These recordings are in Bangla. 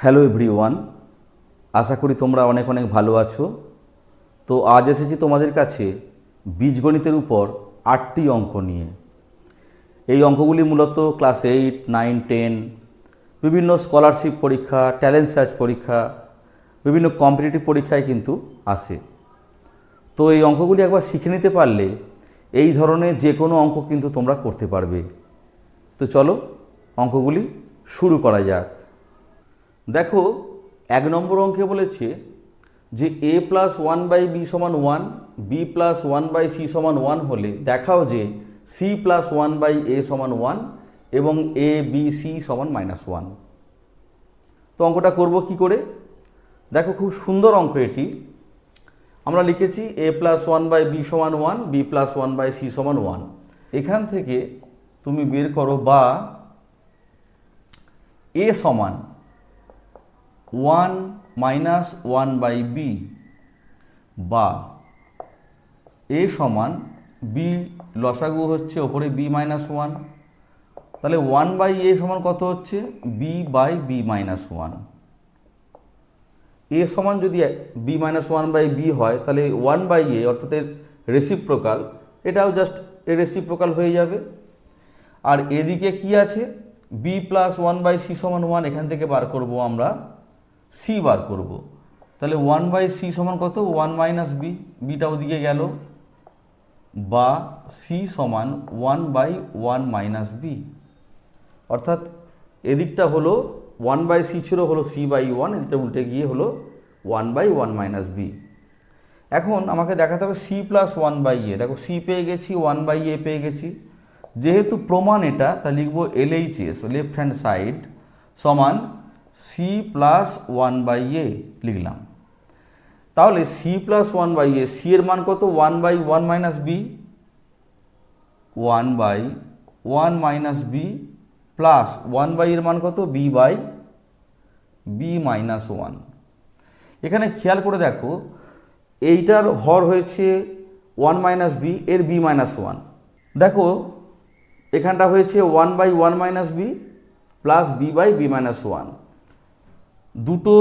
হ্যালো এভরিওয়ান, আশা করি তোমরা অনেক অনেক ভালো আছো। তো আজ এসেছি তোমাদের কাছে বীজগণিতের উপর 8টি অঙ্ক নিয়ে। এই অঙ্কগুলি মূলত ক্লাস 8, 9, 10 বিভিন্ন স্কলারশিপ পরীক্ষা, ট্যালেন্ট সার্চ পরীক্ষা, বিভিন্ন কম্পিটিটিভ পরীক্ষায় কিন্তু আসে। তো এই অঙ্কগুলি একবার শিখে নিতে পারলে এই ধরনের যে কোনো অঙ্ক কিন্তু তোমরা করতে পারবে। তো চলো অঙ্কগুলি শুরু করা যাক। দেখো, 1 নম্বর অঙ্কে বলেছে যে a প্লাস 1/b সমান 1, b প্লাস 1/c সমান 1 হলে দেখাও যে c প্লাস 1/a সমান 1 এবং a b c সমান -1। তো অঙ্কটা করব কি করে? দেখো, খুব সুন্দর অঙ্ক এটি। আমরা লিখেছি a প্লাস 1/b সমান 1, b প্লাস 1/c সমান 1। এখান থেকে তুমি বের করো বা a সমান 1 মাইনাস 1/b বা a সমান b, লসাগু হচ্ছে ওপরে b মাইনাস 1, তাহলে 1/a সমান কত হচ্ছে b/b মাইনাস 1। a সমান যদি b মাইনাস 1/b হয় তাহলে 1/a অর্থাৎ এর রেসিপ্রোকাল, এটাও জাস্ট এর রেসিপ্রোকাল হয়ে যাবে। আর এদিকে কি আছে, b প্লাস 1/c সমান 1, এখান থেকে বার করব আমরা c বার করব। তাহলে 1/c সমান কত 1 মাইনাস b, bটা ওদিকে গেল, বা c সমান 1/1 মাইনাস b। অর্থাৎ এদিকটা হলো 1/c ছিল হলো c/1, এদিকটা উল্টে গিয়ে হলো 1/1 মাইনাস b। এখন আমাকে দেখাতে হবে c প্লাস 1/a। দেখো, c পেয়ে গেছি, 1/a পেয়ে গেছি। যেহেতু প্রমাণ এটা, তা লিখব LHS, লেফট হ্যান্ড সাইড, সমান c প্লাস 1/a লিখলাম। তাহলে c প্লাস 1/a, c এর মান কত 1/1 minus b, 1/1 minus b plus 1/a এর মান কত b/b মাইনাস 1। এখানে খেয়াল করে দেখো, এইটার হর হয়েছে 1 মাইনাস b, এর b মাইনাস 1। দেখো, এখানটা হয়েছে 1/1 minus b plus b/b minus 1। দুটো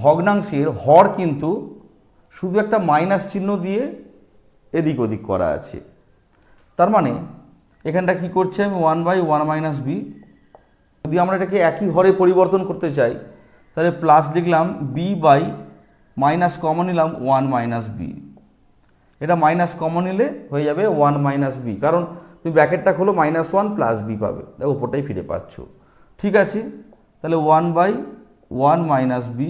ভগ্নাংশের হর কিন্তু শুধু একটা মাইনাস চিহ্ন দিয়ে এদিক ওদিক করা আছে। তার মানে এখানটা কি করছে, আমি 1/1 মাইনাস b, যদি আমরা এটাকে একই হরে পরিবর্তন করতে চাই তাহলে প্লাস লিখলাম b বাই মাইনাস কমন নিলাম 1 মাইনাস b। এটা মাইনাস কমন নিলে হয়ে যাবে 1 মাইনাস b, কারণ তুমি ব্র্যাকেটটা খোলো -1 প্লাস b পাবে, দেখো ওপরটাই ফিরে পাচ্ছ। ঠিক আছে, তাহলে 1/1 মাইনাস b,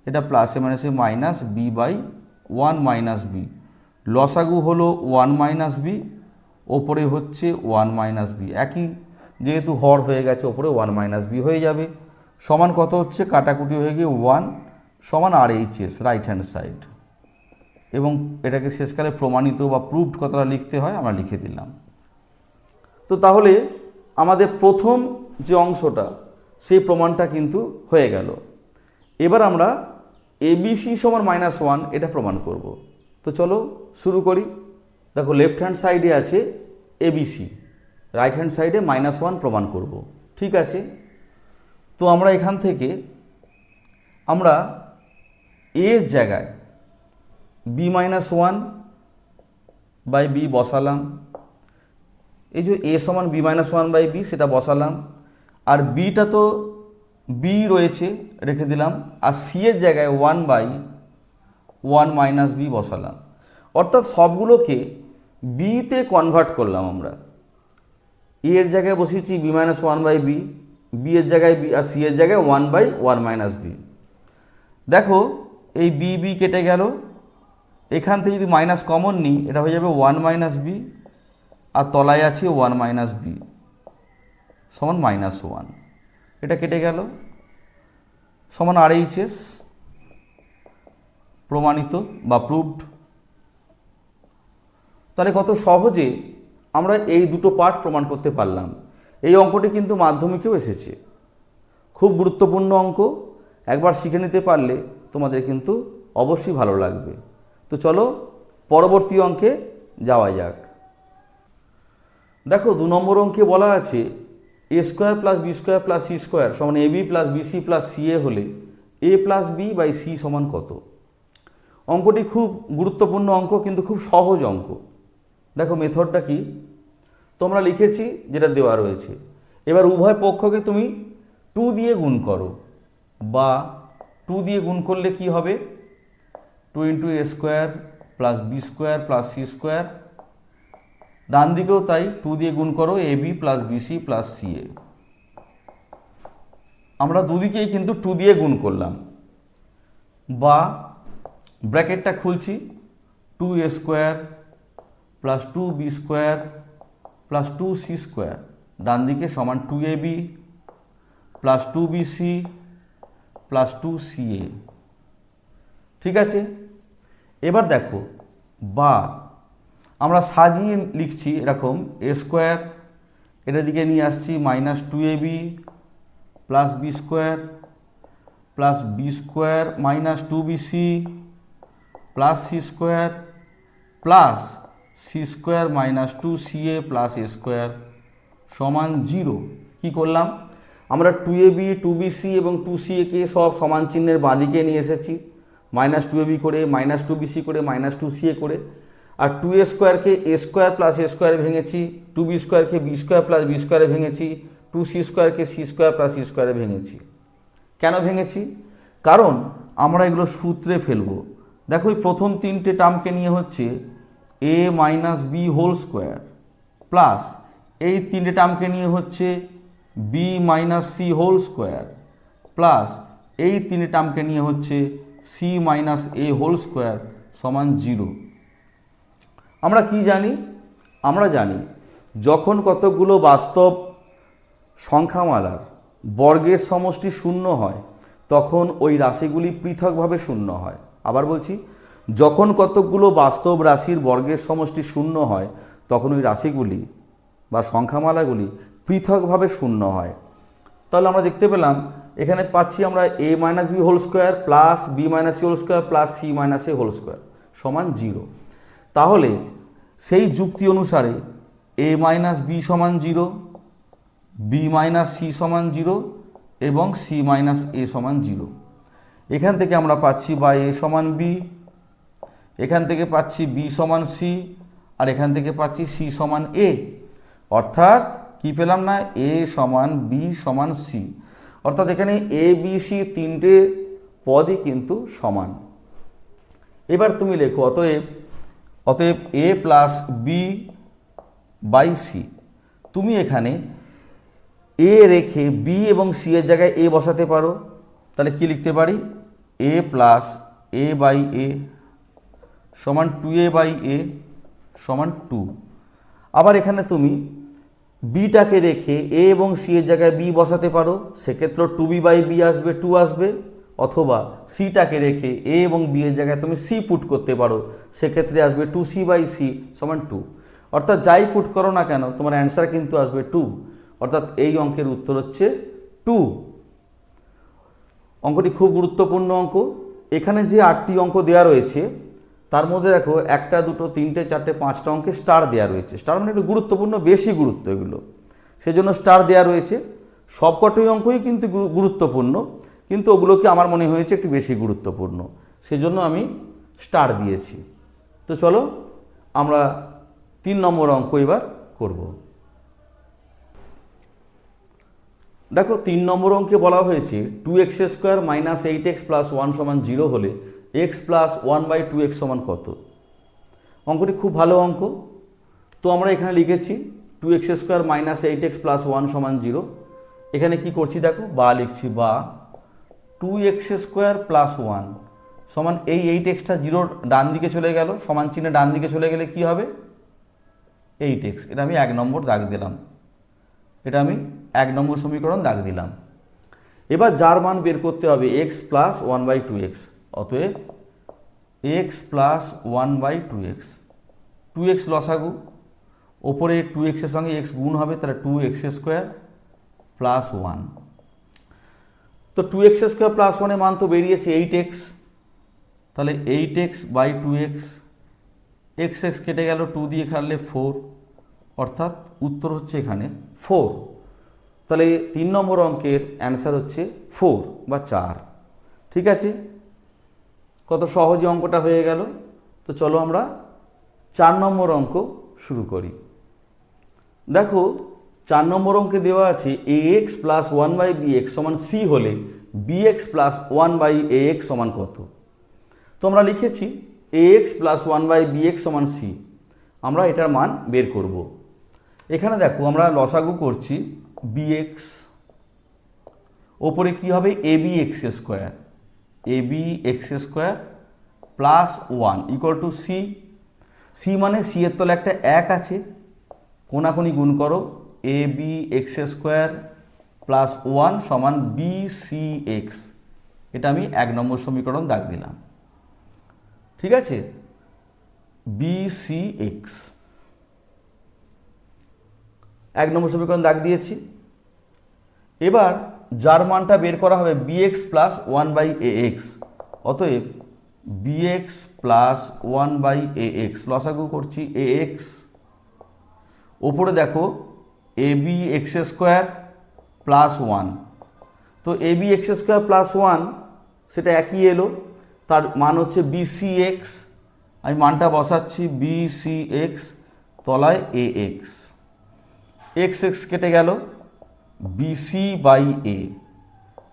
এটা প্লাসে মাইনাসে মাইনাস b/1 মাইনাস b, লসাগু হলো 1 মাইনাস b, ওপরে হচ্ছে 1 মাইনাস b, একই যেহেতু হর হয়ে গেছে ওপরে 1 মাইনাস b হয়ে যাবে। সমান কত হচ্ছে, কাটাকুটি হয়ে গিয়ে 1 সমান RHS, রাইট হ্যান্ড সাইড। এবং এটাকে শেষকালে প্রমাণিত বা প্রুভড কতটা লিখতে হয় আমরা লিখে দিলাম। তো তাহলে আমাদের প্রথম যে অংশটা সেই প্রমাণটা কিন্তু হয়ে গেল। এবার আমরা ABC সমান -1 এটা প্রমাণ করব। তো চলো শুরু করি। দেখো, লেফট হ্যান্ড সাইডে আছে ABC, রাইট হ্যান্ড সাইডে -1 প্রমাণ করব। ঠিক আছে, তো আমরা এখান থেকে আমরা এর জায়গায় b-1/b বসালাম। এই যে a সমান b-1/b সেটা বসালাম, আর bটা তো b রয়েছে রেখে দিলাম, আর c এর জায়গায় 1/1 মাইনাস b বসালাম। অর্থাৎ সবগুলোকে b তে কনভার্ট করলাম আমরা। a এর জায়গায় বসিয়েছি b-1/b, b এর জায়গায় b, আর c এর জায়গায় 1/1 মাইনাস b। দেখো, এই b কেটে গেল, এখান থেকে যদি মাইনাস কমন নিই এটা হয়ে যাবে 1 মাইনাস b, আর তলায় আছে 1 মাইনাস b সমান -1। এটা কেটে গেল, সমান RHS, প্রমাণিত বা প্রুভড। তাহলে কত সহজে আমরা এই দুটো পার্ট প্রমাণ করতে পারলাম। এই অঙ্কটি কিন্তু মাধ্যমিকেও এসেছে, খুব গুরুত্বপূর্ণ অঙ্ক। একবার শিখে নিতে পারলে তোমাদের কিন্তু অবশ্যই ভালো লাগবে। তো চলো পরবর্তী অঙ্কে যাওয়া যাক। দেখো, 2 নম্বর অঙ্কে বলা আছে A square plus B square plus C square সমান A B plus BC plus CA হলে A plus B by C সমান কত? অঙ্কটি খুব গুরুত্বপূর্ণ অঙ্ক, কিন্তু খুব সহজ অঙ্ক। দেখো মেথডটা কি, তোমরা লিখেছি যেটা দেওয়া রয়েছে। এবার উভয় পক্ষকে তুমি 2 দিয়ে গুণ করো, বা 2 দিয়ে গুণ করলে কি হবে? 2 into A square plus B square plus C square. ডান দিকেও তাই, 2 দিয়ে গুণ করো, A B plus BC plus CA. আমরা দুদিকেই কিন্তু 2 দিয়ে গুণ করলাম, বা ব্র্যাকেটটা খুলছি, 2a square plus 2b square plus 2c square ডান দিকে সমান 2ab plus 2bc plus 2ca। ঠিক আছে, এবার দেখো, বা আমরা সাজিয়ে লিখছি এরকম, এ স্কোয়ার এটার দিকে নিয়ে আসছি minus 2ab plus B square plus B square minus 2bc plus C square plus C square minus 2ca plus A square সমান 0। কী করলাম? আমরা 2ab 2bc এবং 2ca কে সব সমান চিহ্নের বাঁদিকে নিয়ে এসেছি, মাইনাস 2ab করে, মাইনাস 2bc করে, মাইনাস 2ca করে। আর 2a স্কোয়ারকে এ স্কোয়ার প্লাস এ স্কোয়ারে ভেঙেছি, 2b স্কোয়ারকে বি স্কোয়ার প্লাস বি স্কোয়ারে ভেঙেছি, 2c স্কোয়ারকে সি স্কোয়ার প্লাস সি স্কোয়ারে ভেঙেছি। কেন ভেঙেছি? কারণ আমরা এগুলো সূত্রে ফেলবো। দেখো এই প্রথম তিনটে টার্মকে নিয়ে হচ্ছে A minus B whole square, plus এই তিনটে টার্মকে নিয়ে হচ্ছে B minus C whole square, plus এই তিনটে টার্মকে নিয়ে হচ্ছে C minus A whole square সমান 0। আমরা কি জানি? আমরা জানি যখন কতগুলো বাস্তব সংখ্যামালার বর্গের সমষ্টি শূন্য হয়, তখন ওই রাশিগুলি পৃথকভাবে শূন্য হয়। আবার বলছি, যখন কতকগুলো বাস্তব রাশির বর্গের সমষ্টি শূন্য হয়, তখন ওই রাশিগুলি বা সংখ্যামালাগুলি পৃথকভাবে শূন্য হয়। তাহলে আমরা দেখতে পেলাম এখানে পাচ্ছি আমরা A minus B whole square plus B minus C whole square plus C minus A whole square সমান 0। তাহলে সেই যুক্তি অনুসারে এ মাইনাস বি সমান 0, বি মাইনাস সি সমান 0 এবং সি মাইনাস এ সমান 0। এখান থেকে আমরা পাচ্ছি বা এ সমান বি, এখান থেকে পাচ্ছি বি সমান সি, আর এখান থেকে পাচ্ছি সি সমান এ। অর্থাৎ কি পেলাম না? এ সমান বি সমান সি। অর্থাৎ এখানে এ বি সি তিনটে পদই কিন্তু সমান। এবার তুমি লেখো অতএব এ প্লাস বি বাই সি। তুমি এখানে এ রেখে বি এবং সি এর জায়গায় এ বসাতে পারো। তাহলে কি লিখতে পারি? এ প্লাস এ বাই এ সমান 2a বাই এ সমান 2। আবার এখানে তুমি বিটাকে রেখে এ এবং সি এর জায়গায় বি বসাতে পারো, সেক্ষেত্রে 2b বাই বি আসবে, 2 আসবে। অথবা সিটাকে রেখে এ এবং বি এর জায়গায় তুমি সি পুট করতে পারো, সেক্ষেত্রে আসবে 2c বাই সি সমান 2। অর্থাৎ যাই পুট করো না কেন, তোমার অ্যান্সার কিন্তু আসবে 2। অর্থাৎ এই অঙ্কের উত্তর হচ্ছে 2। অঙ্কটি খুব গুরুত্বপূর্ণ অঙ্ক। এখানে যে 8টি অঙ্ক দেওয়া রয়েছে, তার মধ্যে দেখো 1, 2, 3, 4, 5টা অঙ্কে স্টার দেওয়া রয়েছে। স্টার মানে একটু গুরুত্বপূর্ণ, বেশি গুরুত্ব এগুলো, সেজন্য স্টার দেওয়া রয়েছে। সবকটি অঙ্কই কিন্তু গুরুত্বপূর্ণ, কিন্তু ওগুলোকে আমার মনে হয়েছে একটু বেশি গুরুত্বপূর্ণ, সেজন্য আমি স্টার দিয়েছি। তো চলো আমরা 3 নম্বর অঙ্ক এবার করব। দেখো 3 নম্বর অঙ্কে বলা হয়েছে 2x square minus 8x plus 1 সমান 0 হলে x প্লাস 1/2x সমান কত? অঙ্কটি খুব ভালো অঙ্ক। তো আমরা এখানে লিখেছি 2x square minus 8x plus 1 সমান 0। এখানে কি করছি দেখো, বা লিখছি, বা 2x স্কোয়ার প্লাস 1 সমান এই 8xটা 0 ডান দিকে চলে গেল, সমান চিহ্নে ডান দিকে চলে গেলে কি হবে? 8x। এটা আমি 1 নম্বর দাগ দিলাম, এটা আমি 1 নম্বর সমীকরণ দাগ দিলাম। এবার যার মান বের করতে হবে x প্লাস 1/2x। অতএব x প্লাস 1/2x, 2x লসাগু, ওপরে 2x এর সঙ্গে x গুণ হবে, তাহলে 2x স্কোয়ার প্লাস 1। তো 2x স্কোয়ার প্লাস 1 এর মান তো বেরিয়েছে 8x, তাহলে 8x বাই 2x, x কেটে গেল, 2 দিয়ে কাটলে 4, অর্থাৎ উত্তর হচ্ছে এখানে 4। তাহলে 3 নম্বর অঙ্কের অ্যান্সার হচ্ছে 4 বা 4। ঠিক আছে, কত সহজে অঙ্কটা হয়ে গেল। তো চলো আমরা 4 নম্বর অঙ্ক শুরু করি। দেখো 4 নম্বর অঙ্কে দেওয়া আছে ax প্লাস 1/bx সমান c হলে bx প্লাস 1/ax সমান কত। তো আমরা লিখেছি ax প্লাস 1/bx সমান c, আমরা এটার মান বের করব। এখানে দেখো আমরা লসাগু করছি bx, ওপরে কি হবে abx square, abx square plus 1 equal to c। c মানে c এর তলে একটা 1 আছে, কোনাকুনি গুণ করো, abx স্কোয়ার প্লাস 1 সমান bcx। এটা আমি 1 নম্বর সমীকরণ দাগ দিলাম। ঠিক আছে, bcx 1 নম্বর সমীকরণ দাগ দিয়েছি। এবার যার মানটা বের করা হবে bx প্লাস 1/ax, অতএব bx প্লাস 1/ax লসাগু করছি ax, ওপরে দেখো abx স্কোয়ার প্লাস 1, তো abx স্কোয়ার প্লাস 1 সেটা একই এলো, তার মান হচ্ছে bcx, আমি মানটা বসাচ্ছি bcx তলায় ax, x x কেটে গেল, bc/a,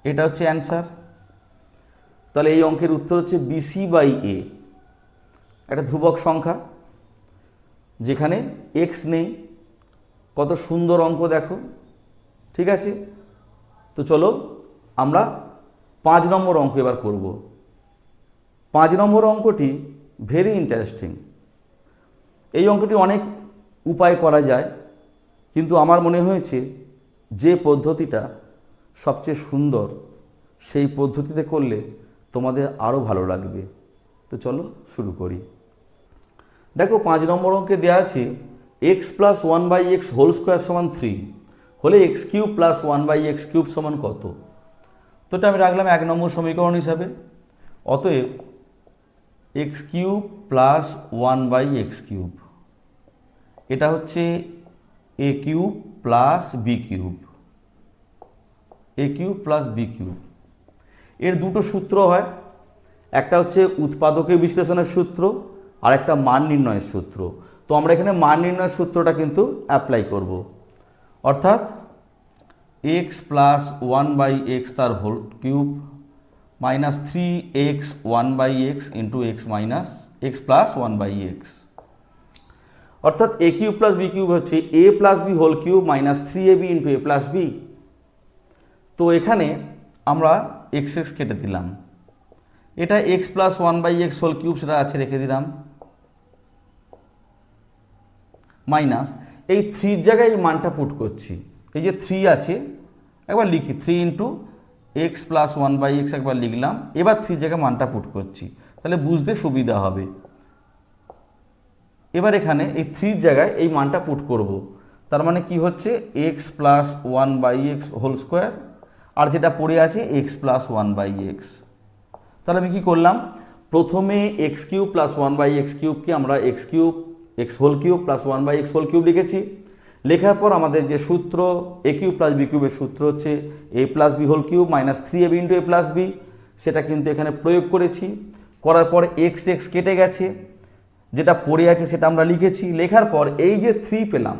এটা হচ্ছে অ্যান্সার। তাহলে এই অঙ্কের উত্তর হচ্ছে bc/a, একটা ধ্রুবক সংখ্যা যেখানে x নেই। কত সুন্দর অঙ্ক দেখো। ঠিক আছে, তো চলো আমরা 5 নম্বর অঙ্ক এবার করব। 5 নম্বর অঙ্কটি ভেরি ইন্টারেস্টিং। এই অঙ্কটি অনেক উপায় করা যায়, কিন্তু আমার মনে হয়েছে যে পদ্ধতিটা সবচেয়ে সুন্দর সেই পদ্ধতিতে করলে তোমাদের আরও ভালো লাগবে। তো চলো শুরু করি। দেখো 5 নম্বর অঙ্কে দেওয়া আছে x plus 1/x whole square সমান 3 হলে x cube plus 1/x cube সমান কত। তো এটা আমি রাখলাম 1 নম্বর সমীকরণ হিসাবে, অতএব x cube plus 1/x cube, এটা হচ্ছে a cube plus b cube, a cube plus b cube. এর দুটো সূত্র হয়, একটা হচ্ছে উৎপাদকের বিশ্লেষণের সূত্র আর একটা মান নির্ণয়ের সূত্র। তো আমরা এখানে মান নির্ণয়ের সূত্রটা কিন্তু অ্যাপ্লাই করব, অর্থাৎ x প্লাস 1/x তার whole cube minus 3x 1/x into x minus x plus 1/x, অর্থাৎ a cube plus b cube হচ্ছে a plus b whole cube minus 3ab into a plus b। তো এখানে আমরা x x কেটে দিলাম, এটা x plus 1/x whole cube সেটা আছে রেখে দিলাম, মাইনাস এই 3 জায়গায় এই মানটা পুট করছি, এই যে 3 আছে একবার লিখি 3 ইন্টু এক্স প্লাস 1/x একবার লিখলাম, এবার 3 জায়গায় মানটা পুট করছি, তাহলে বুঝতে সুবিধা হবে। এবার এখানে এই 3 জায়গায় এই মানটা পুট করব, তার মানে কি হচ্ছে x plus 1/x whole square, আর যেটা পড়ে আছে x প্লাস 1/x। তাহলে আমি কি করলাম, প্রথমে x কিউব প্লাস 1/x কিউবকে আমরা x cube x whole cube plus 1/x whole cube লিখেছি। লেখার পর আমাদের যে সূত্র a কিউব প্লাস b কিউবের সূত্র হচ্ছে a plus b whole cube minus 3ab into a plus b, সেটা কিন্তু এখানে প্রয়োগ করেছি। করার পর x x কেটে গেছে, যেটা পড়ে আছে সেটা আমরা লিখেছি। লেখার পর এই যে 3 পেলাম,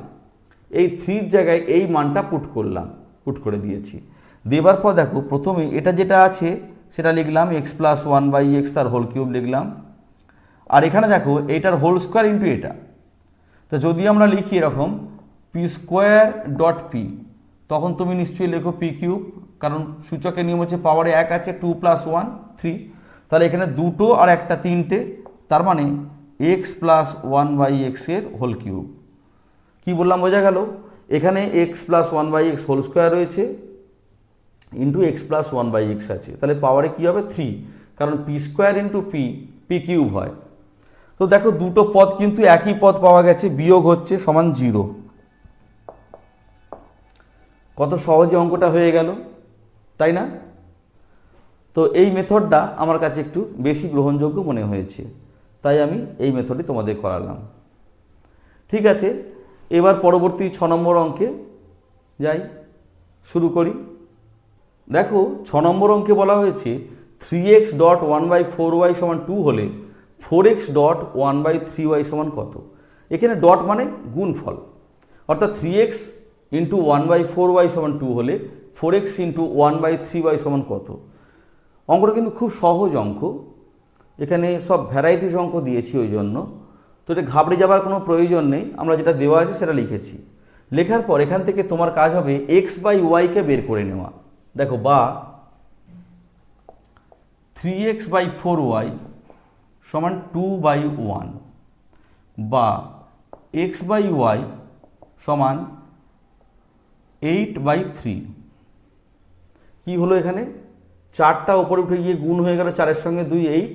এই 3 জায়গায় এই মানটা পুট করলাম, পুট করে দিয়েছি। দেবার পর দেখো প্রথমে এটা যেটা আছে সেটা লিখলাম x প্লাস 1/x তার হোল কিউব লিখলাম, আর এখানে দেখো এইটার হোল স্কোয়ার ইন্টু এটা। তো যদি আমরা লিখি এরকম পি স্কোয়ার ডট পি, তখন তুমি নিশ্চয়ই লেখো পি কিউব, কারণ সূচকের নিয়ম হচ্ছে পাওয়ারে 1 আছে, 2 প্লাস 1 3, তাহলে এখানে দুটো আর একটা 3টে, তার মানে x প্লাস 1/x এর হোল কিউব। কী বললাম বোঝা গেল, এখানে x plus 1/x whole square রয়েছে ইন্টু x প্লাস 1/x আছে, তাহলে পাওয়ারে কী হবে 3, কারণ P square into P P cube হয়। তো দেখো দুটো পদ কিন্তু একই পদ পাওয়া গেছে, বিয়োগ হচ্ছে সমান 0। কত সহজে অঙ্কটা হয়ে গেল, তাই না? তো এই মেথডটা আমার কাছে একটু বেশি গ্রহণযোগ্য মনে হয়েছে, তাই আমি এই মেথডই তোমাদের করালাম। ঠিক আছে, এবার পরবর্তী 6 নম্বর অঙ্কে যাই। শুরু করি। দেখো 6 নম্বর অঙ্কে বলা হয়েছে 3x ডট 1/4y সমান 2 হলে 4x ডট 1/3y সমান কত। এখানে ডট মানে গুণফল, অর্থাৎ 3x ইন্টু 1/4y সমান 2 হলে 4x ইন্টু 1/3y সমান কত। অঙ্কটা কিন্তু খুব সহজ অঙ্ক, এখানে সব ভ্যারাইটিস অঙ্ক দিয়েছি ওই জন্য, তো এটা ঘাবড়ে যাবার কোনো প্রয়োজন নেই। আমরা যেটা দেওয়া আছে সেটা লিখেছি। লেখার পর এখান থেকে তোমার কাজ হবে x/y-কে বের করে নেওয়া। দেখো বা 3x/4y সমান 2/1 বা x/y সমান 8/3। কি হলো এখানে 4টা ওপরে উঠে গিয়ে গুণ হয়ে গেল, 4-এর সঙ্গে 2 8,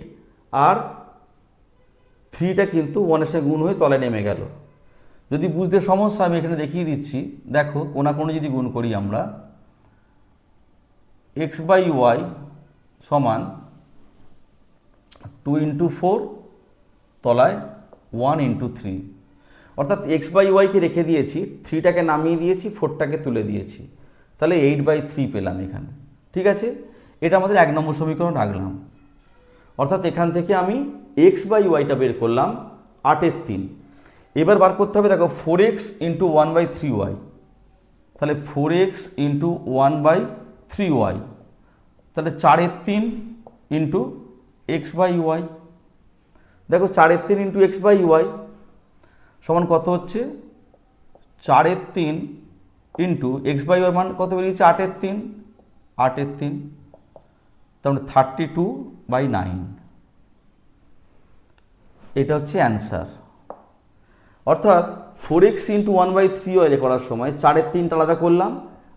আর 3টা কিন্তু 1-এর সঙ্গে গুণ হয়ে তলায় নেমে গেল। যদি বুঝতে সমস্যা আমি এখানে দেখিয়ে দিচ্ছি। দেখো কোনাকুনি যদি গুণ করি আমরা, x/y সমান 2 × 4 তলায় 1 × 3, অর্থাৎ x/y-কে রেখে দিয়েছি, 3টাকে নামিয়ে দিয়েছি, 4টাকে তুলে দিয়েছি, তাহলে 8/3 পেলাম এখানে। ঠিক আছে, এটা আমাদের 1 নম্বর সমীকরণ রাখলাম। অর্থাৎ এখান থেকে আমি x/y-টা বের করলাম 8-এর 3। এবার বার করতে হবে, দেখো 4x ইন্টু 1/3y, তাহলে 4x ইন্টু 1/3y, তাহলে 4-এর 3 ইন্টু x/y। দেখো 4-এর 3 ইন্টু x/y সমান কত হচ্ছে, 4-এর 3 ইন্টু x/y মান কত বেরিয়েছে, 8-এর 3, 8-এর 3, তাহলে 32/9। এটা হচ্ছে অ্যান্সার। অর্থাৎ 4x ইন্টু 1/3y করার সময় 4-এর 3টা আলাদা করলাম,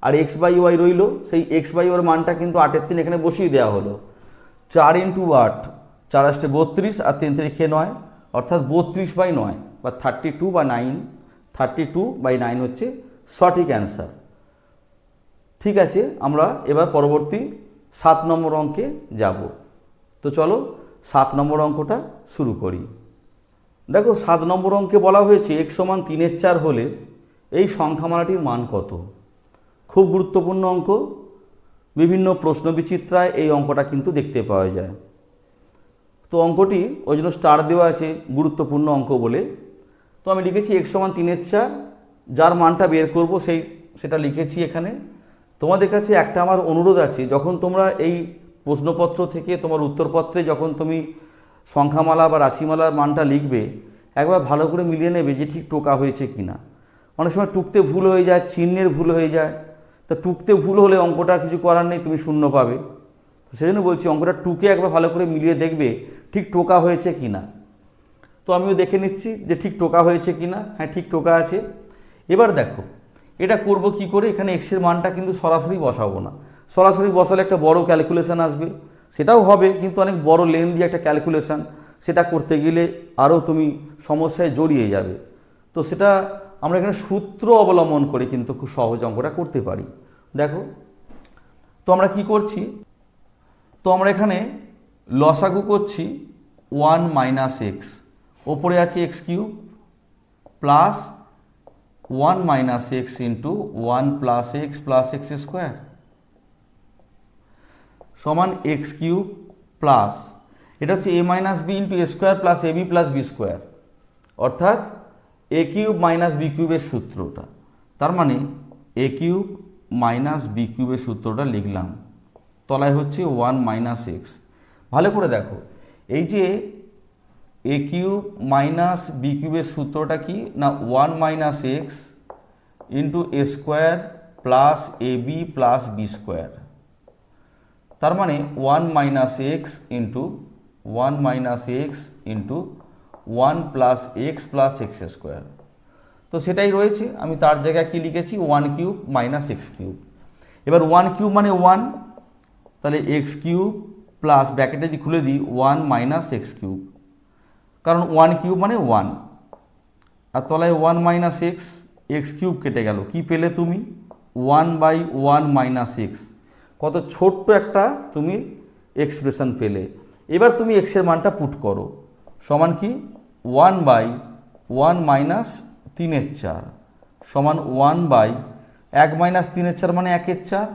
আর x/y রইল, সেই x/y মানটা কিন্তু 8-এর 3 এখানে বসিয়ে দেওয়া হলো। 4 ইন্টু 8, 4 × 32, আর 3 3 9, অর্থাৎ 32/9 বা 32/9, 32/9 হচ্ছে সঠিক অ্যান্সার। ঠিক আছে, আমরা এবার পরবর্তী 7 নম্বর অঙ্কে যাব। তো চলো 7 নম্বর অঙ্কটা শুরু করি। দেখো 7 নম্বর অঙ্কে বলা হয়েছে x সমান 3/4 হলে এই সংখ্যামালাটির মান কত। খুব গুরুত্বপূর্ণ অঙ্ক, বিভিন্ন প্রশ্ন বিচিত্রায় এই অঙ্কটা কিন্তু দেখতে পাওয়া যায়। তো অঙ্কটি ওই জন্য স্টার দেওয়া আছে গুরুত্বপূর্ণ অঙ্ক বলে। তো আমি লিখেছি x সমান 3/4, যার মানটা বের করব সেটা লিখেছি এখানে। তোমাদের কাছে একটা আমার অনুরোধ আছে, যখন তোমরা এই প্রশ্নপত্র থেকে তোমার উত্তরপত্রে যখন তুমি সংখ্যামালা বা রাশিমালার মানটা লিখবে, একবার ভালো করে মিলিয়ে নেবে যে ঠিক টোকা হয়েছে কি না। অনেক সময় টুকতে ভুল হয়ে যায়, চিহ্নের ভুল হয়ে যায়। তো টুকতে ভুল হলে অঙ্কটা কিছু করার নেই, তুমি শূন্য পাবে। সেই জন্য বলছি অঙ্কটা টুকে একবার ভালো করে মিলিয়ে দেখবে ঠিক টোকা হয়েছে কি না। তো আমিও দেখে নিচ্ছি যে ঠিক টোকা হয়েছে কি না। হ্যাঁ, ঠিক টোকা আছে। এবার দেখো এটা করব কি করে, এখানে এক্সের মানটা কিন্তু সরাসরি বসাবো না। সরাসরি বসালে একটা বড় ক্যালকুলেশন আসবে, সেটাও হবে কিন্তু অনেক বড় লেন দিয়ে একটা ক্যালকুলেশন, সেটা করতে গেলে আরও তুমি সমস্যায় জড়িয়ে যাবে। তো সেটা আমরা এখানে সূত্র অবলম্বন করে কিন্তু খুব সহজ অঙ্কটা করতে পারি। দেখো তো আমরা কি করছি, তো আমরা এখানে লসাগু করছি 1 - x, ওপরে আছে x³ plus 1 - x into 1 + x + x² সমান x³ প্লাস, এটা হচ্ছে a - b into a² plus ab plus b², অর্থাৎ a³ - b³ এর সূত্রটা। তার মানে a³ - b³ এর সূত্রটা লিখলাম, তলায় হচ্ছে 1 - x। ভালো করে দেখো, এই যে a³ - b³ এর সূত্রটা কি না, 1 - x into a² plus ab plus b²। তার মানে 1 - x into 1 - x into 1 plus x plus x²। তো সেটাই রয়েছে, আমি তার জায়গায় কি লিখেছি 1³ - x³। এবার 1³ মানে 1, তাহলে x³ প্লাস ব্র্যাকেটে যদি খুলে দিই 1 - x³, কারণ 1³ মানে 1, আর তলায় 1 - x, x³ কেটে গেল, কি পেলে তুমি 1/1 - x। কত ছোট্ট একটা তুমি এক্সপ্রেশন পেলে। এবার তুমি এক্সের মানটা পুট করো, সমান কি 1/1 - 3/4 সমান 1/, 1 মাইনাস 3/4 মানে 1/4,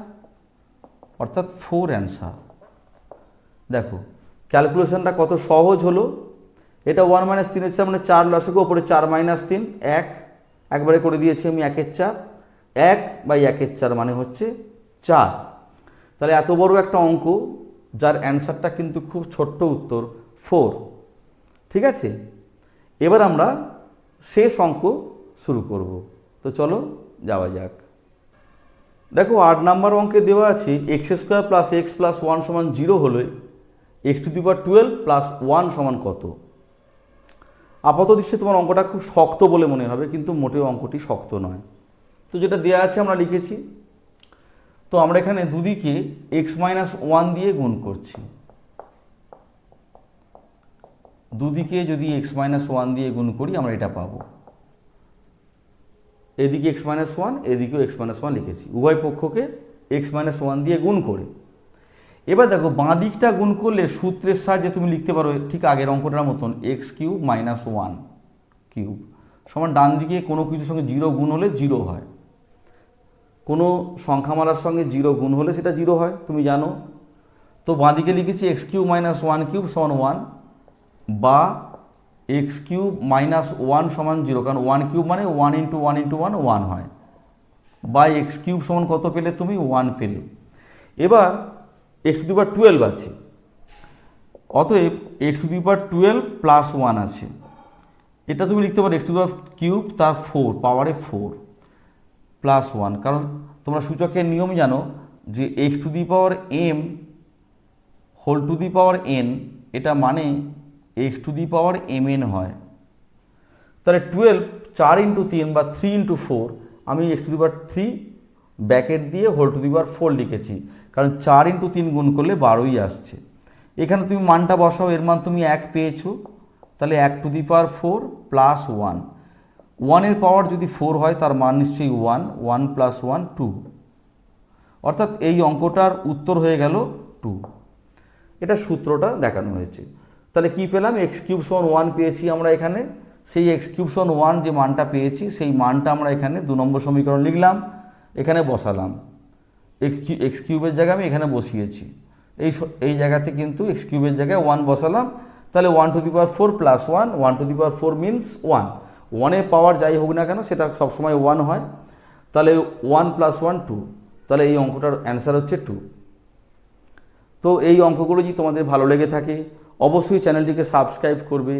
অর্থাৎ 4 অ্যান্সার। দেখো ক্যালকুলেশনটা কত সহজ হলো। এটা 1 মাইনাস 3/4 মানে 4 লসাগু, ওপরে 4 মাইনাস 3 1, একবারে করে দিয়েছি আমি 1/4, 1/1/4 মানে হচ্ছে 4। তাহলে এত বড় একটা অঙ্ক যার অ্যান্সারটা কিন্তু খুব ছোট্ট উত্তর 4। ঠিক আছে, এবার আমরা শেষ অঙ্ক শুরু করব। তো চলো যাওয়া যাক। দেখো 8 নাম্বার অঙ্কে দেওয়া আছে x² প্লাস এক্স প্লাস 1 সমান 0 হলে x12 প্লাস 1 সমান কত। আপাত দৃষ্টি তোমার অঙ্কটা খুব শক্ত বলে মনে হবে, কিন্তু মোটেও অঙ্কটি শক্ত নয়। তো যেটা দেওয়া আছে আমরা লিখেছি। তো আমরা এখানে দুদিকে x-1 দিয়ে গুণ করছি। দুদিকে যদি x-1 দিয়ে গুণ করি আমরা এটা পাবো। এদিকে x-1, এদিকেও x-1 লিখেছি, উভয় পক্ষকে x-1 দিয়ে গুণ করে। এবার দেখো বাঁ দিকটা গুণ করলে সূত্রের সাহায্যে তুমি লিখতে পারো ঠিক আগের অঙ্কটার মতন x³ - 1³ সমান ডান দিকে কোনো কিছুর সঙ্গে 0 গুণ হলে 0 হয়, কোনো সংখ্যামালার সঙ্গে 0 গুণ হলে সেটা 0 হয়, তুমি জানো। তো বাঁ দিকে লিখেছি x³ - 1³ সমান 1, বা x³ - 1 সমান 0, কারণ 1³ মানে 1 × 1 × 1 1 হয়, বা x³ সমান কত পেলে তুমি 1 পেলে। এবার x12 আছে, অতএব x12 প্লাস 1 আছে, এটা তুমি লিখতে পারো x³ তার 4 পাওয়ারে 4 প্লাস 1, কারণ তোমরা সূচকের নিয়ম জানো যে x⁴m whole to the power n, এটা মানে x⁴mn হয়। তাহলে 12 4 × 3 বা 3 × 4, আমি x³ ব্র্যাকেট দিয়ে হোল টু দি পাওয়ার 4 লিখেছি, কারণ 4 × 3 গুণ করলে 12ই আসছে। এখানে তুমি মানটা বসাও, এর মান তুমি 1 পেয়েছো, তাহলে 1⁴ প্লাস 1, 1 এর পাওয়ার যদি 4 হয় তার মান নিশ্চয়ই 1, 1 + 1 2, অর্থাৎ এই অঙ্কটার উত্তর হয়ে গেল 2। এটা সূত্রটা দেখানো হয়েছে। তাহলে কি পেলাম, x³ = 1 পেয়েছি আমরা এখানে। সেই x³ = 1 যে মানটা পেয়েছি সেই মানটা আমরা এখানে 2 নম্বর সমীকরণ লিখলাম, এখানে বসালাম। x³ জায়গায় আমি এখানে বসিয়েছি, এই জায়গাতে কিন্তু x³ জায়গায় 1 বসালাম। তাহলে 1⁴ প্লাস 1, 1⁴ মিনস 1, 1 এর পাওয়ার যাই হোক না কেন সেটা সবসময় 1 হয়। তাহলে 1 + 1 2, তাহলে এই অঙ্কটার অ্যান্সার হচ্ছে 2। তো এই অঙ্কগুলো যদি তোমাদের ভালো লেগে থাকে অবশ্যই চ্যানেলটিকে সাবস্ক্রাইব করবে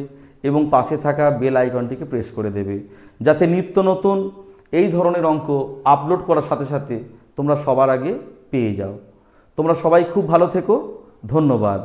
এবং পাশে থাকা বেল আইকনটিকে প্রেস করে দেবে, যাতে নিত্য নতুন এই ধরনের অঙ্ক আপলোড করার সাথে সাথে তোমরা সবার আগে পেয়ে যাও। তোমরা সবাই খুব ভালো থেকো, ধন্যবাদ।